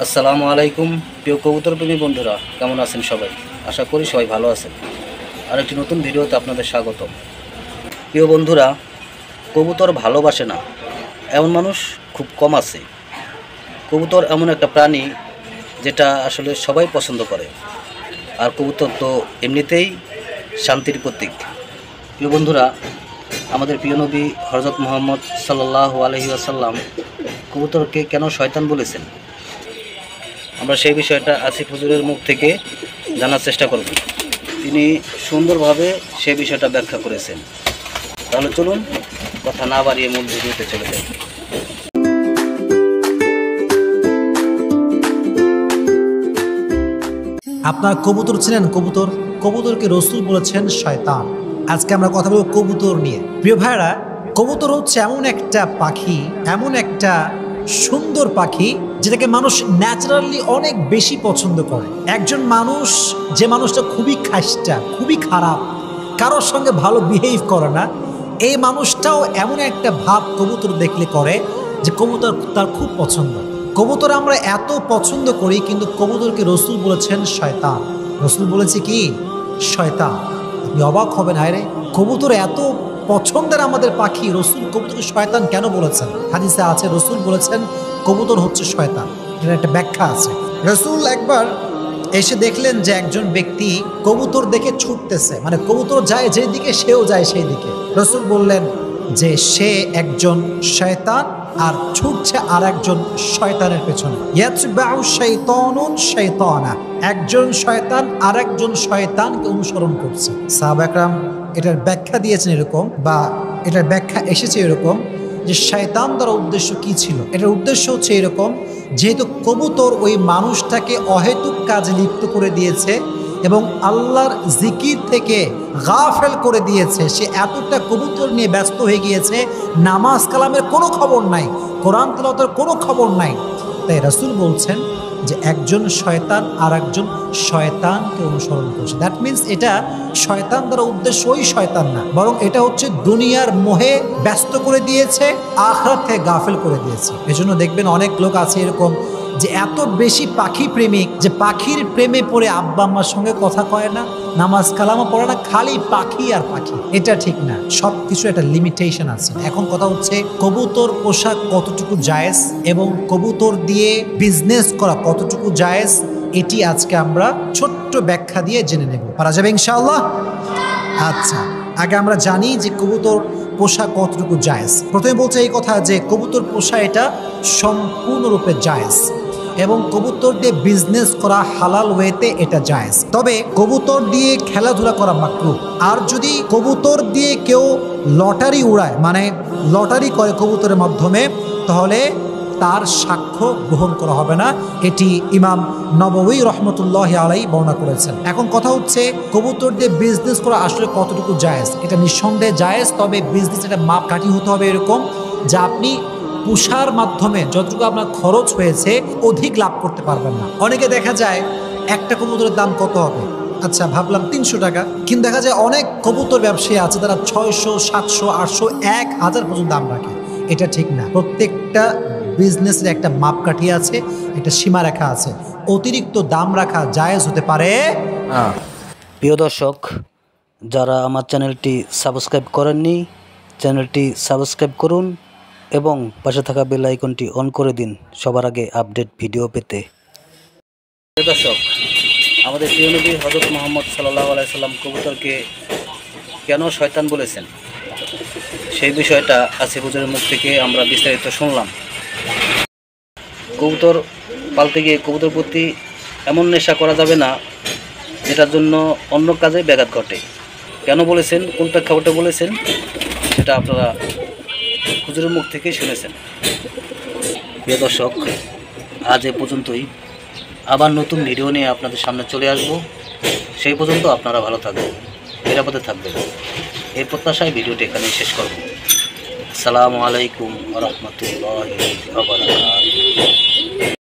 আসসালামু আলাইকুম প্রিয় কবুতর প্রেমী বন্ধুরা, কেমন আছেন সবাই? আশা করি সবাই ভালো আছেন। আর একটি নতুন ভিডিওতে আপনাদের স্বাগত। প্রিয় বন্ধুরা, কবুতর ভালোবাসে না এমন মানুষ খুব কম আছে। কবুতর এমন একটা প্রাণী যেটা আসলে সবাই পছন্দ করে, আর কবুতর তো এমনিতেই শান্তির প্রতীক। প্রিয় বন্ধুরা, আমাদের প্রিয় নবী হযরত মুহাম্মদ সাল্লাল্লাহু আলাইহি ওয়াসাল্লাম কবুতরকে কেন শয়তান বলেছেন, আমরা সেই বিষয়টা আসিফ হুজুরের মুখ থেকে জানার চেষ্টা করব। তিনি সুন্দরভাবে সেই বিষয়টা ব্যাখ্যা করেছেন। তাহলে চলুন কথা না বাড়িয়ে মূল ভিডিওতে চলে যাই। আপনার কবুতর ছিলেন? কবুতরকে রাসূল বলেছেন শয়তান। আজকে আমরা কথা বলবো কবুতর নিয়ে। প্রিয় ভাইরা, কবুতর হচ্ছে এমন একটা পাখি, এমন একটা সুন্দর পাখি যেটাকে মানুষ ন্যাচারালি অনেক বেশি পছন্দ করে। একজন মানুষ, যে মানুষটা খুবই খাস্টা, খুবই খারাপ, কারোর সঙ্গে ভালো বিহেভ করে না, এই মানুষটাও এমন একটা ভাব কবুতর দেখলে করে যে কবুতর তার খুব পছন্দ। কবুতর আমরা এত পছন্দ করি, কিন্তু কবুতরকে রাসূল বলেছেন শয়তান। রাসূল বলেছে কি? শয়তান। আপনি অবাক হবেন, হায় রে, কবুতর এত পছন্দের আমাদের পাখি, রাসূল কবুতরকে শয়তান কেন বলেছেন? হাদিসে আছে রাসূল বলেছেন কবুতর হচ্ছে শয়তান। এর একটা ব্যাখ্যা আছে। রাসূল একবার এসে দেখলেন যে একজন ব্যক্তি কবুতর দেখে ছুটতেছে, মানে কবুতর যায় যেদিকে সেও যায় সেই দিকে। রাসূল বললেন যে সে একজন শয়তান আর ছুটছে আর একজন শয়তানের পেছনে। ইয়াতবাউ শাইতানুন শাইতানা, একজন শয়তান আর একজন শয়তানকে অনুসরণ করছে। সাহাবা একরাম এটার ব্যাখ্যা দিয়েছেন এরকম, বা এটার ব্যাখ্যা এসেছে এরকম যে শয়তান দ্বারা উদ্দেশ্য কি ছিল। এটার উদ্দেশ্য হচ্ছে এরকম, যেহেতু কবুতর ওই মানুষটাকে অহেতুক কাজে লিপ্ত করে দিয়েছে এবং আল্লাহর জিকির থেকে গাফেল করে দিয়েছে, সে এতটা কবুতর নিয়ে ব্যস্ত হয়ে গিয়েছে, নামাজ কালামের কোনো খবর নাই, কোরআন তেলাওয়াতের কোনো খবর নাই। তাই রাসূল বলছেন যে একজন শয়তান আর একজন শয়তানকে অনুসরণ করছে। দ্যাট মিনস এটা শয়তান দ্বারা উদ্দেশ্য ওই শয়তান না, বরং এটা হচ্ছে দুনিয়ার মোহে ব্যস্ত করে দিয়েছে, আখিরাত থেকে গাফেল করে দিয়েছে। এজন্য দেখবেন অনেক লোক আছে এরকম যে এত বেশি পাখি প্রেমিক যে পাখির প্রেমে পড়ে আব্বা আম্মার সঙ্গে কথা কয় না, নামাজ কালামও পড়ে না, খালি পাখি আর পাখি। এটা ঠিক না, সব কিছু একটা লিমিটেশন আছে। এখন কথা হচ্ছে কবুতর পোষা কতটুকু জায়েজ এবং কবুতর দিয়ে বিজনেস করা কতটুকু জায়েজ, এটি আজকে আমরা ছোট্ট ব্যাখ্যা দিয়ে জেনে নেব। পারা যাবে ইনশাআল্লাহ? আচ্ছা, আগে আমরা জানি যে কবুতর পোষা কতটুকু জায়েজ। প্রথমে বলছে এই কথা যে কবুতর পোষা এটা সম্পূর্ণরূপে জায়েজ এবং কবুতর দিয়ে বিজনেস করা হালাল ওয়েতে এটা জায়েজ। তবে কবুতর দিয়ে খেলাধুলা করা মাকরুহ। আর যদি কবুতর দিয়ে কেউ লটারি উড়ায়, মানে লটারি করে কবুতরের মাধ্যমে, তাহলে তার সাক্ষ্য গ্রহণ করা হবে না। এটি ইমাম নববী রহমতুল্লাহি আলাইহি বর্ণনা করেছেন। এখন কথা হচ্ছে কবুতর দিয়ে বিজনেস করা আসলে কতটুকু জায়েজ? এটা নিঃসন্দেহে জায়েজ, তবে বিজনেস একটা মাপকাঠি হতে হবে এরকম যে আপনি পোষার মাধ্যমে যতটুকু আপনার খরচ হয়েছে অধিক লাভ করতে পারবেন না। অনেকে দেখা যায় একটা কবুতরের দাম কত হবে, আচ্ছা ভাবলাম 300 টাকা, কিন্তু দেখা যায় অনেক কবুতর ব্যবসায়ী আছে তারা 600, 700, 800, 1000 পর্যন্ত দাম রাখে। এটা ঠিক না। প্রত্যেকটা বিজনেসের একটা মাপকাঠি আছে, একটা সীমারেখা আছে। অতিরিক্ত দাম রাখা জায়েজ হতে পারে না। প্রিয় দর্শক, যারা আমার চ্যানেলটি সাবস্ক্রাইব করেননি, চ্যানেলটি সাবস্ক্রাইব করুন এবং পাশে থাকা বেল আইকনটি অন করে দিন সবার আগে আপডেট ভিডিও পেতে। প্রিয় দর্শক, আমাদের প্রিয় নবী হযরত মুহাম্মদ সাল্লাল্লাহু আলাইহি সাল্লাম কবুতরকে কেন শয়তান বলেছেন, সেই বিষয়টা আসিফ হুজুরের মুখ থেকে আমরা বিস্তারিত শুনলাম। কবুতর পালতে গিয়ে কবুতর প্রতি এমন নেশা করা যাবে না যেটার জন্য অন্য কাজে ব্যাঘাত ঘটে। কেন বলেছেন, কোন প্রেক্ষাপটে বলেছেন, সেটা আপনারা হুজুরের মুখ থেকেই শুনেছেন। প্রিয় দর্শক, আজ এ পর্যন্তই। আবার নতুন ভিডিও নিয়ে আপনাদের সামনে চলে আসব। সেই পর্যন্ত আপনারা ভালো থাকবেন, নিরাপদে থাকবেন, এই প্রত্যাশায় ভিডিওটি এখানে শেষ করব। আসসালামু আলাইকুম ওয়া রাহমাতুল্লাহি ওয়া বারাকাতুহু।